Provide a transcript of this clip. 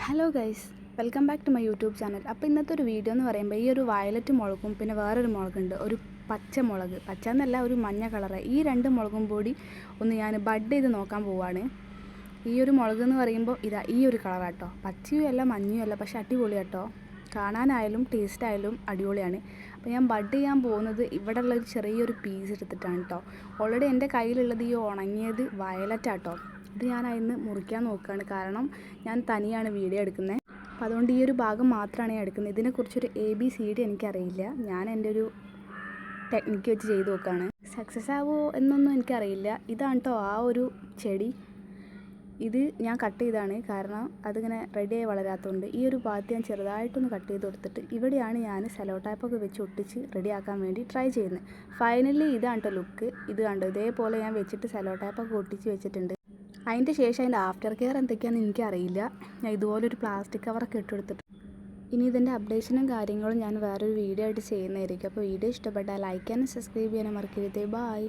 Hello guys, welcome back to my YouTube channel. അപ്പോൾ ഇന്നത്തെ ഒരു വീഡിയോ എന്ന് പറയുമ്പോൾ ഈ ഒരു വയലറ്റ് മുളകും പിന്നെ വേറൊരു മുളകുണ്ട്, ഒരു പച്ച മുളക്. പച്ച എന്നല്ല, ഒരു മഞ്ഞ കളറ്. ഈ രണ്ട് മുളകും കൂടി ഒന്ന് ഞാൻ ബഡ് ചെയ്ത് നോക്കാൻ പോവാണ്. ഈ ഒരു മുളക് എന്ന് പറയുമ്പോൾ ഇതാ ഈ ഒരു കളറാട്ടോ. പച്ചയും അല്ല മഞ്ഞയും അല്ല, പക്ഷേ അടിപൊളിയാട്ടോ. കാണാനായാലും ടേസ്റ്റായാലും അടിപൊളിയാണ്. അപ്പോൾ ഞാൻ ബഡ് ചെയ്യാൻ പോകുന്നത് ഇവിടെ ഉള്ളൊരു ചെറിയൊരു പീസ് എടുത്തിട്ടാണ് കേട്ടോ. ഓൾറെഡി എൻ്റെ കയ്യിലുള്ളത് ഈ ഉണങ്ങിയത് വയലറ്റാട്ടോ. ഇത് ഞാൻ അതിന് മുറിക്കാൻ നോക്കുകയാണ്, കാരണം ഞാൻ തനിയാണ് വീഡിയോ എടുക്കുന്നത്. അപ്പോൾ അതുകൊണ്ട് ഈ ഒരു ഭാഗം മാത്രമാണ് ഞാൻ എടുക്കുന്നത്. ഇതിനെക്കുറിച്ചൊരു ABCD എനിക്കറിയില്ല. ഞാൻ എൻ്റെ ഒരു ടെക്നിക്ക് വെച്ച് ചെയ്ത് നോക്കുകയാണ്. സക്സസ് ആവുമോ എന്നൊന്നും എനിക്കറിയില്ല. ഇതാണ് കേട്ടോ ആ ഒരു ചെടി. ഇത് ഞാൻ കട്ട് ചെയ്താണ്, കാരണം അതിങ്ങനെ റെഡിയായി വളരാത്തതുകൊണ്ട്. ഈ ഒരു ഭാഗത്ത് ഞാൻ ചെറുതായിട്ടൊന്ന് കട്ട് ചെയ്ത് കൊടുത്തിട്ട് ഇവിടെയാണ് ഞാൻ സെലോ ടൈപ്പൊക്കെ വെച്ച് ഒട്ടിച്ച് റെഡിയാക്കാൻ വേണ്ടി ട്രൈ ചെയ്യുന്നത്. ഫൈനലി ഇതാണ് കേട്ടോ ലുക്ക്. ഇത് കണ്ടോ, ഇതേപോലെ ഞാൻ വെച്ചിട്ട് സെലോ ടൈപ്പൊക്കെ ഒട്ടിച്ച് വെച്ചിട്ടുണ്ട്. അതിൻ്റെ ശേഷം അതിൻ്റെ ആഫ്റ്റർ കെയർ എന്തൊക്കെയാണെന്ന് എനിക്കറിയില്ല. ഞാൻ ഇതുപോലൊരു പ്ലാസ്റ്റിക് കവറൊക്കെ ഇട്ടെടുത്തിട്ട് ഇനി ഇതിൻ്റെ അപ്ഡേഷനും കാര്യങ്ങളും ഞാൻ വേറൊരു വീഡിയോ ആയിട്ട് ചെയ്യുന്നതായിരിക്കും. അപ്പോൾ വീഡിയോ ഇഷ്ടപ്പെട്ടാൽ ലൈക്ക് ചെയ്യാനും സബ്സ്ക്രൈബ് ചെയ്യാനും മറക്കരുത്. ബൈ.